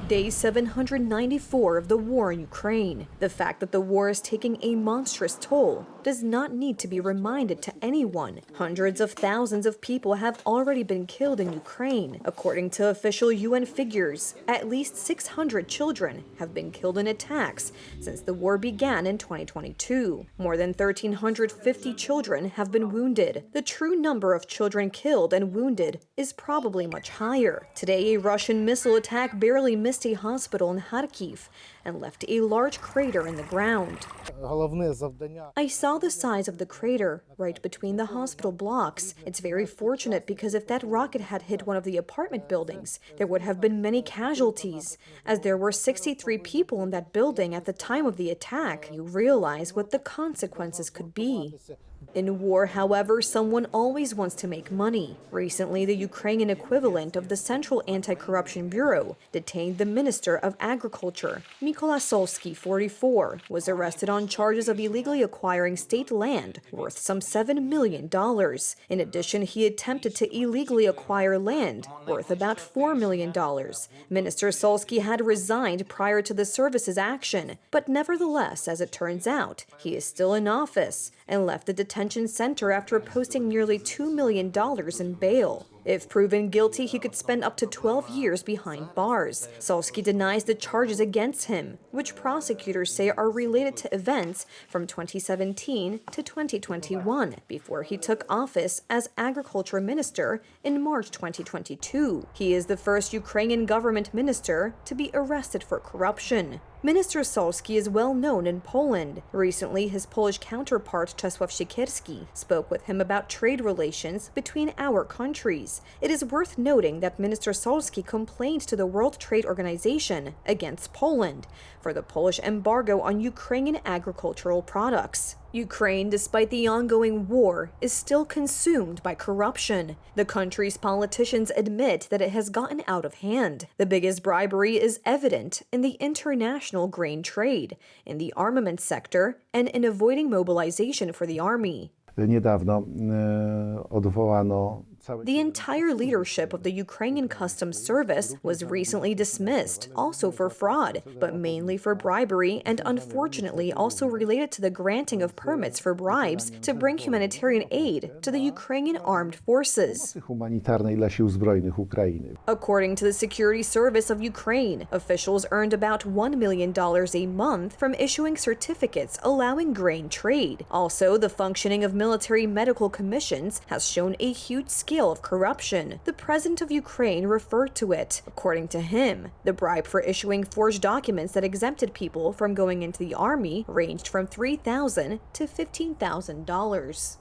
Day 794 of the war in Ukraine. The fact that the war is taking a monstrous toll does not need to be reminded to anyone. Hundreds of thousands of people have already been killed in Ukraine. According to official UN figures, at least 600 children have been killed in attacks since the war began in 2022. More than 1,350 children have been wounded. The true number of children killed and wounded is probably much higher. Today, a Russian missile attack barely missed a hospital in Kharkiv and left a large crater in the ground. I saw the size of the crater right between the hospital blocks. It's very fortunate because if that rocket had hit one of the apartment buildings, there would have been many casualties. As there were 63 people in that building at the time of the attack, you realize what the consequences could be. In war, however, someone always wants to make money. Recently, the Ukrainian equivalent of the Central Anti-Corruption Bureau detained the Minister of Agriculture. Mykola Solsky, 44, was arrested on charges of illegally acquiring state land worth some $7 million. In addition, he attempted to illegally acquire land worth about $4 million. Minister Solsky had resigned prior to the service's action, but nevertheless, as it turns out, he is still in office and left the detention center after posting nearly $2 million in bail. If proven guilty, he could spend up to 12 years behind bars. Solsky denies the charges against him, which prosecutors say are related to events from 2017 to 2021, before he took office as agriculture minister in March 2022. He is the first Ukrainian government minister to be arrested for corruption. Minister Solsky is well known in Poland. Recently, his Polish counterpart Czesław Siekierski spoke with him about trade relations between our countries. It is worth noting that Minister Solsky complained to the World Trade Organization against Poland for the Polish embargo on Ukrainian agricultural products. Ukraine, despite the ongoing war, is still consumed by corruption. The country's politicians admit that it has gotten out of hand. The biggest bribery is evident in the international grain trade, in the armament sector, and in avoiding mobilization for the army. The entire leadership of the Ukrainian Customs Service was recently dismissed, also for fraud, but mainly for bribery and unfortunately also related to the granting of permits for bribes to bring humanitarian aid to the Ukrainian armed forces. According to the Security Service of Ukraine, officials earned about $1 million a month from issuing certificates allowing grain trade. Also, the functioning of military medical commissions has shown a huge scale of corruption. The president of Ukraine referred to it. According to him, the bribe for issuing forged documents that exempted people from going into the army ranged from $3,000 to $15,000.